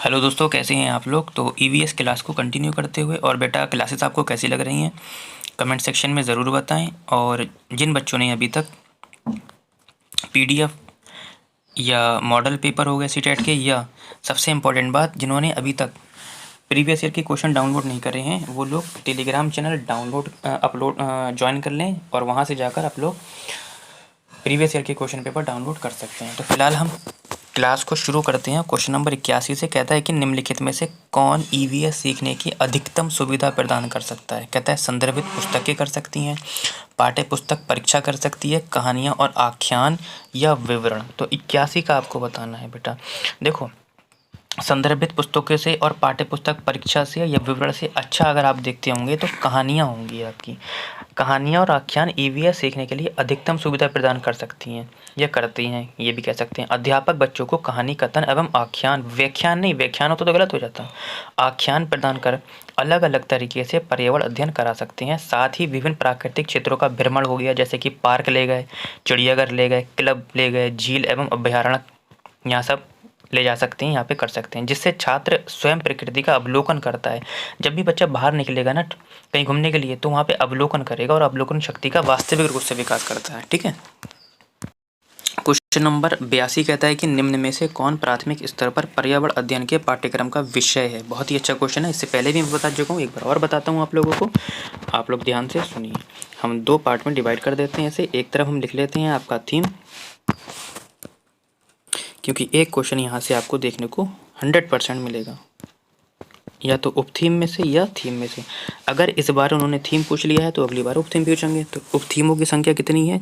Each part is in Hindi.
हेलो दोस्तों, कैसे हैं आप लोग। तो ईवीएस क्लास को कंटिन्यू करते हुए, और बेटा क्लासेस आपको कैसी लग रही हैं कमेंट सेक्शन में ज़रूर बताएं। और जिन बच्चों ने अभी तक पीडीएफ या मॉडल पेपर हो गए सीटेट के, या सबसे इम्पोर्टेंट बात, जिन्होंने अभी तक प्रीवियस ईयर के क्वेश्चन डाउनलोड नहीं करे हैं, वो लोग टेलीग्राम चैनल अपलोड ज्वाइन कर लें, और वहाँ से जाकर आप लोग प्रीवियस ईयर के क्वेश्चन पेपर डाउनलोड कर सकते हैं। तो फिलहाल हम क्लास को शुरू करते हैं। क्वेश्चन नंबर 81 से कहता है कि निम्नलिखित में से कौन ईवीएस सीखने की अधिकतम सुविधा प्रदान कर सकता है। कहता है संदर्भित पुस्तकें कर सकती हैं, पाठ्य पुस्तक परीक्षा कर सकती है, कहानियाँ और आख्यान या विवरण। तो 81 का आपको बताना है बेटा। देखो, संदर्भित पुस्तकों से और पाठ्य पुस्तक परीक्षा से या विवरण से अच्छा अगर आप देखते होंगे तो कहानियाँ होंगी आपकी। कहानियाँ और आख्यान ईवीएस सीखने के लिए अधिकतम सुविधा प्रदान कर सकती हैं या करती हैं, ये भी कह सकते हैं। अध्यापक बच्चों को कहानी कथन एवं आख्यान, व्याख्यान नहीं, व्याख्यान हो तो गलत हो जाता, आख्यान प्रदान कर अलग अलग तरीके से पर्यावरण अध्ययन करा सकते हैं। साथ ही विभिन्न प्राकृतिक क्षेत्रों का भ्रमण हो गया, जैसे कि पार्क ले गए, चिड़ियाघर ले गए, क्लब ले गए, झील एवं अभ्यारण्य, यहाँ सब ले जा सकते हैं, यहाँ पे कर सकते हैं, जिससे छात्र स्वयं प्रकृति का अवलोकन करता है। जब भी बच्चा बाहर निकलेगा ना कहीं घूमने के लिए, तो वहाँ पे अवलोकन करेगा, और अवलोकन शक्ति का वास्तविक रूप से विकास करता है। ठीक है। क्वेश्चन नंबर 82 कहता है कि निम्न में से कौन प्राथमिक स्तर पर पर्यावरण अध्ययन के पाठ्यक्रम का विषय है। बहुत ही अच्छा क्वेश्चन है, इससे पहले भी मैं बता चुका हूँ, एक बार और बताता हूँ आप लोगों को। आप लोग ध्यान से सुनिए। हम दो पार्ट में डिवाइड कर देते हैं इसे। एक तरफ हम लिख लेते हैं आपका थीम, क्योंकि एक क्वेश्चन यहाँ से आपको देखने को 100% मिलेगा, या तो उप थीम में से या थीम में से। अगर इस बार उन्होंने थीम पूछ लिया है तो अगली बार उप थीम पूछेंगे। तो उप थीमों की संख्या कितनी है?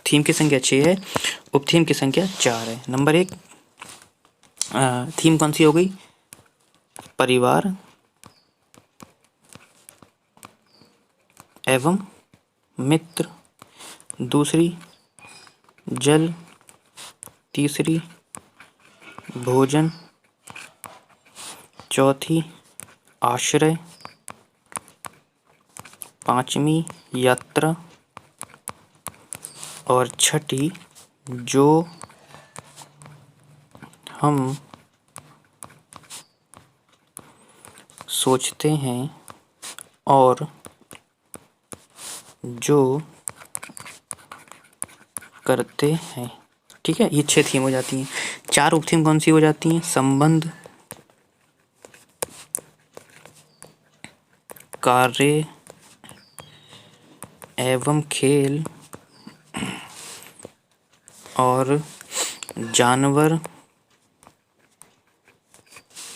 थीम की संख्या 6 है, उप थीम की संख्या 4 है। नंबर 1 थीम कौन सी हो गई? परिवार एवं मित्र। दूसरी जल। तीसरी भोजन। चौथी आश्रय। पांचवी यात्रा। और छठी जो हम सोचते हैं और जो करते हैं। ठीक है, ये 6 थीम हो जाती हैं। 4 उप थीम कौन सी हो जाती हैं? संबंध, कार्य एवं खेल, और जानवर,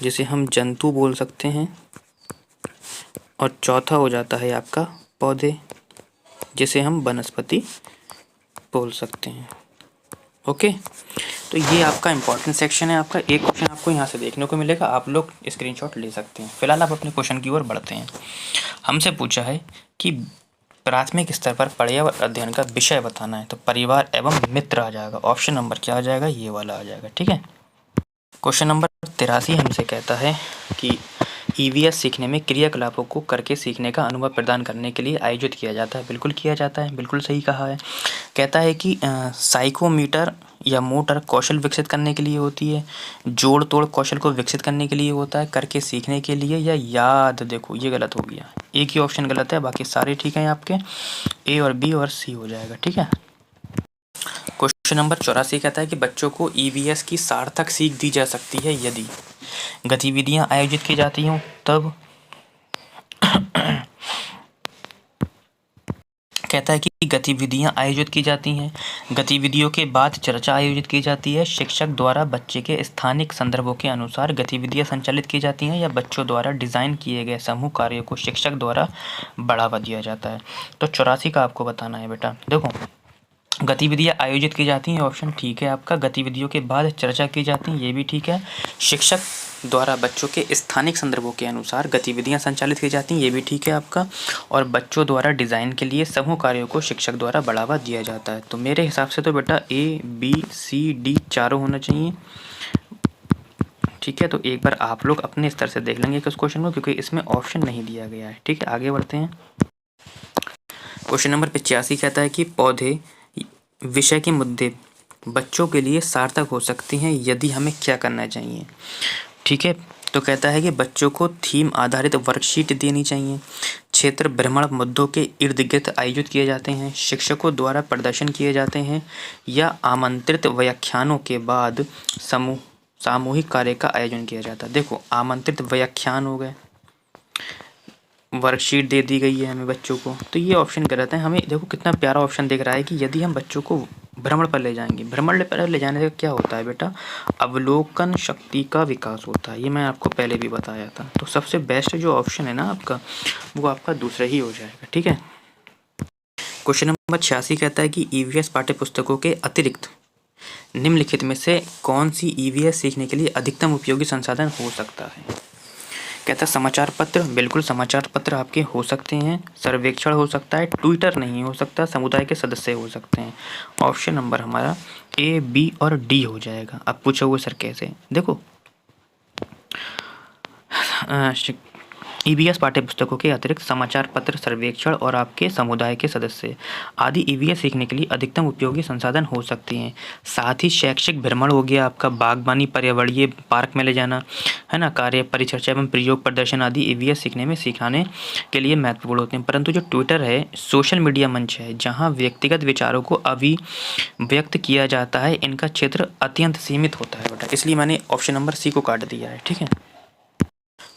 जिसे हम जंतु बोल सकते हैं। और चौथा हो जाता है आपका पौधे, जिसे हम वनस्पति बोल सकते हैं। ओके, तो ये आपका इम्पोर्टेंट सेक्शन है। आपका एक क्वेश्चन आपको यहाँ से देखने को मिलेगा, आप लोग स्क्रीनशॉट ले सकते हैं। फिलहाल आप अपने क्वेश्चन की ओर बढ़ते हैं। हमसे पूछा है कि प्राथमिक स्तर पर पर्यावरण अध्ययन का विषय बताना है, तो परिवार एवं मित्र आ जाएगा। ऑप्शन नंबर क्या आ जाएगा? ये वाला आ जाएगा। ठीक है। क्वेश्चन नंबर 83 हमसे कहता है कि ईवीएस सीखने में क्रियाकलापों को करके सीखने का अनुभव प्रदान करने के लिए आयोजित किया जाता है। बिल्कुल किया जाता है, बिल्कुल सही कहा है। कहता है कि साइकोमीटर या मोटर कौशल विकसित करने के लिए होती है, जोड़ तोड़ कौशल को विकसित करने के लिए होता है, करके सीखने के लिए, या याद। देखो ये गलत हो गया, एक ही ऑप्शन गलत है, बाकी सारे ठीक हैं आपके। ए और बी और सी हो जाएगा। ठीक है। क्वेश्चन नंबर 84 कहता है कि बच्चों को ईवीएस की सार्थक सीख दी जा सकती है यदि गतिविधियां आयोजित की जाती हों, तब कहता है कि गतिविधियां आयोजित की जाती हैं, गतिविधियों के बाद चर्चा आयोजित की जाती है, शिक्षक द्वारा बच्चे के स्थानिक संदर्भों के अनुसार गतिविधियां संचालित की जाती हैं, या बच्चों द्वारा डिज़ाइन किए गए समूह कार्यों को शिक्षक द्वारा बढ़ावा दिया जाता है। तो 84 का आपको बताना है बेटा। देखो, गतिविधियां आयोजित की जाती हैं, ऑप्शन ठीक है आपका। गतिविधियों के बाद चर्चा की जाती हैं, ये भी ठीक है। शिक्षक द्वारा बच्चों के स्थानिक संदर्भों के अनुसार गतिविधियां संचालित की जाती हैं, ये भी ठीक है आपका। और बच्चों द्वारा डिज़ाइन के लिए समूह कार्यों को शिक्षक द्वारा बढ़ावा दिया जाता है। तो मेरे हिसाब से तो बेटा ए बी सी डी चारों होना चाहिए। ठीक है, तो एक बार आप लोग अपने स्तर से देख लेंगे इस क्वेश्चन को, क्योंकि इसमें ऑप्शन नहीं दिया गया है। ठीक है, आगे बढ़ते हैं। क्वेश्चन नंबर 85 कहता है कि पौधे विषय के मुद्दे बच्चों के लिए सार्थक हो सकती हैं यदि हमें क्या करना चाहिए। ठीक है। तो कहता है कि बच्चों को थीम आधारित वर्कशीट देनी चाहिए, क्षेत्र भ्रमण मुद्दों के इर्द गिर्द आयोजित किए जाते हैं, शिक्षकों द्वारा प्रदर्शन किए जाते हैं या आमंत्रित व्याख्यानों के बाद सामूहिक कार्य का आयोजन किया जाता है। देखो आमंत्रित व्याख्यान हो गए, वर्कशीट दे दी गई है हमें बच्चों को, तो ये ऑप्शन गलत है। हमें देखो कितना प्यारा ऑप्शन दिख रहा है कि यदि हम बच्चों को भ्रमण पर ले जाएंगे, भ्रमण पर ले जाने से क्या होता है बेटा, अवलोकन शक्ति का विकास होता है। ये मैं आपको पहले भी बताया था। तो सबसे बेस्ट जो ऑप्शन है ना आपका, वो आपका दूसरा ही हो जाएगा। ठीक है। क्वेश्चन नंबर 86 कहता है कि ईवीएस पाठ्य पुस्तकों के अतिरिक्त निम्नलिखित में से कौन सी ईवीएस सीखने के लिए अधिकतम उपयोगी संसाधन हो सकता है। कहता है समाचार पत्र, बिल्कुल समाचार पत्र आपके हो सकते हैं, सर्वेक्षण हो सकता है, ट्विटर नहीं हो सकता, समुदाय के सदस्य हो सकते हैं। ऑप्शन नंबर हमारा ए, बी और डी हो जाएगा। अब पूछोगे सर कैसे, देखो ईवीएस पाठ्य पुस्तकों के अतिरिक्त समाचार पत्र, सर्वेक्षण और आपके समुदाय के सदस्य आदि ईवीएस सीखने के लिए अधिकतम उपयोगी संसाधन हो सकते हैं। साथ ही शैक्षिक भ्रमण हो गया आपका, बागवानी, पर्यावरणीय पार्क में ले जाना, है ना, कार्य परिचर्चा एवं प्रयोग प्रदर्शन आदि ईवीएस सीखने में सिखाने के लिए महत्वपूर्ण होते हैं। परंतु जो ट्विटर है, सोशल मीडिया मंच है, जहाँ व्यक्तिगत विचारों को अभिव्यक्त किया जाता है, इनका क्षेत्र अत्यंत सीमित होता है बेटा, इसलिए मैंने ऑप्शन नंबर सी को काट दिया है। ठीक है।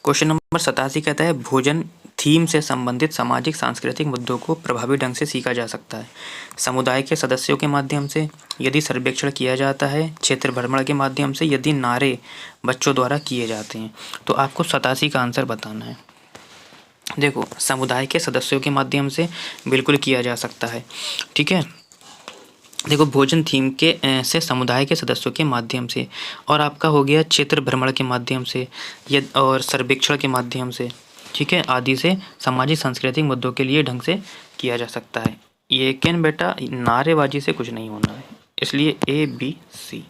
क्वेश्चन नंबर 87 कहता है भोजन थीम से संबंधित सामाजिक सांस्कृतिक मुद्दों को प्रभावी ढंग से सीखा जा सकता है, समुदाय के सदस्यों के माध्यम से, यदि सर्वेक्षण किया जाता है, क्षेत्र भ्रमण के माध्यम से, यदि नारे बच्चों द्वारा किए जाते हैं। तो आपको 87 का आंसर बताना है। देखो समुदाय के सदस्यों के माध्यम से बिल्कुल किया जा सकता है। ठीक है। देखो भोजन थीम के से समुदाय के सदस्यों के माध्यम से, और आपका हो गया क्षेत्र भ्रमण के माध्यम से और सर्वेक्षण के माध्यम से, ठीक है, आदि से सामाजिक सांस्कृतिक मुद्दों के लिए ढंग से किया जा सकता है। लेकिन बेटा नारेबाजी से कुछ नहीं होना है, इसलिए ए, बी, सी।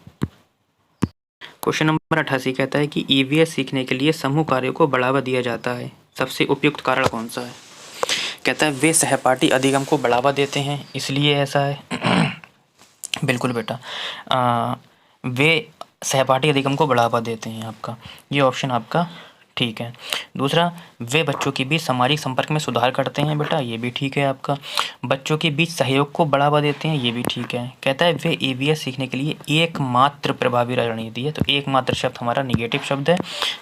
क्वेश्चन नंबर 88 कहता है कि ईवीएस सीखने के लिए समूह कार्यों को बढ़ावा दिया जाता है, सबसे उपयुक्त कारण कौन सा है। कहता है वे सहपाठी अधिगम को बढ़ावा देते हैं, इसलिए ऐसा है। बिल्कुल बेटा, वे सहपाठी अधिगम को बढ़ावा देते हैं, आपका ये ऑप्शन आपका ठीक है। दूसरा, वे बच्चों के बीच सामाजिक संपर्क में सुधार करते हैं, बेटा ये भी ठीक है आपका। बच्चों के बीच सहयोग को बढ़ावा देते हैं, ये भी ठीक है। कहता है वे ईवीएस सीखने के लिए एकमात्र प्रभावी रणनीति है, तो एकमात्र शब्द हमारा निगेटिव शब्द है,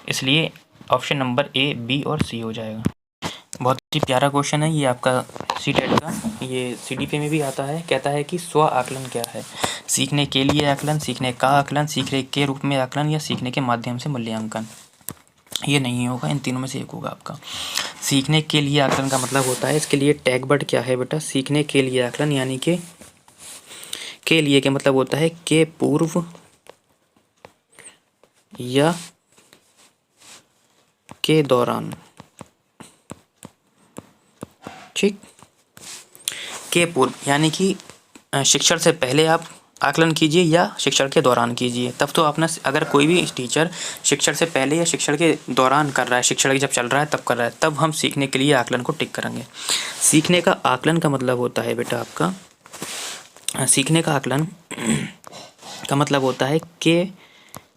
इसलिए ऑप्शन नंबर ए, बी और सी हो जाएगा। बहुत ही प्यारा क्वेश्चन है ये आपका सीटेट का, ये सीडीपी में भी आता है। कहता है कि स्व आकलन क्या है, सीखने के लिए आकलन, सीखने का आकलन, सीखने के रूप में आकलन या सीखने के माध्यम से मूल्यांकन। ये नहीं होगा, इन तीनों में से एक होगा आपका। सीखने के लिए आकलन का मतलब होता है, इसके लिए टैग वर्ड क्या है बेटा, सीखने के लिए आकलन, यानी के लिए के मतलब होता है के पूर्व या के दौरान, ठीक, के पूर्व यानी कि शिक्षण से पहले आप आकलन कीजिए या शिक्षण के दौरान कीजिए, तब तो आपने, अगर कोई भी टीचर शिक्षण से पहले या शिक्षण के दौरान कर रहा है, शिक्षण जब चल रहा है तब कर रहा है, तब हम सीखने के लिए आकलन को टिक करेंगे। सीखने का आकलन का मतलब होता है बेटा आपका, सीखने का आकलन का मतलब होता है के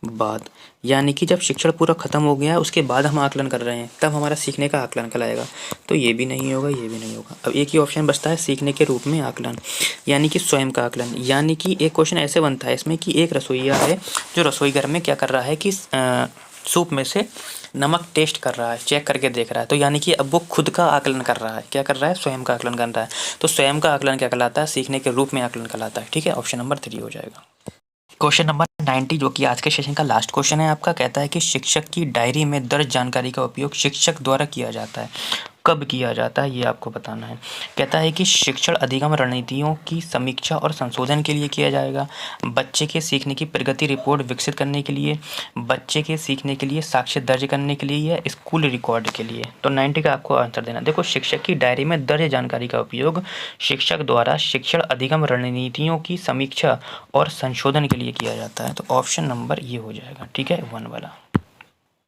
बाद, यानी कि जब शिक्षण पूरा खत्म हो गया है उसके बाद हम आकलन कर रहे हैं, तब हमारा सीखने का आकलन कहलाएगा। तो ये भी नहीं होगा, ये भी नहीं होगा। अब एक ही ऑप्शन बचता है सीखने के रूप में आकलन, यानी कि स्वयं का आकलन। यानी कि एक क्वेश्चन ऐसे बनता है इसमें कि एक रसोइया है जो रसोई घर में क्या कर रहा है कि सूप में से नमक टेस्ट कर रहा है, चेक करके देख रहा है, तो यानी कि अब वो खुद का आकलन कर रहा है, क्या कर रहा है, स्वयं का आकलन कर रहा है। तो स्वयं का आकलन क्या कहलाता है, सीखने के रूप में आकलन कहलाता है। ठीक है, ऑप्शन नंबर 3 हो जाएगा। क्वेश्चन नंबर 90 जो कि आज के सेशन का लास्ट क्वेश्चन है आपका, कहता है कि शिक्षक की डायरी में दर्ज जानकारी का उपयोग शिक्षक द्वारा किया जाता है, कब किया जाता है ये आपको बताना है। कहता है कि शिक्षण अधिगम रणनीतियों की समीक्षा और संशोधन के लिए किया जाएगा, बच्चे के सीखने की प्रगति रिपोर्ट विकसित करने के लिए, बच्चे के सीखने के लिए साक्ष्य दर्ज करने के लिए या स्कूल रिकॉर्ड के लिए। तो 90 का आपको आंसर देना। देखो शिक्षक की डायरी में दर्ज जानकारी का उपयोग शिक्षक द्वारा शिक्षण अधिगम रणनीतियों की समीक्षा और संशोधन के लिए किया जाता है, तो ऑप्शन नंबर ये हो जाएगा। ठीक है, 1 वाला।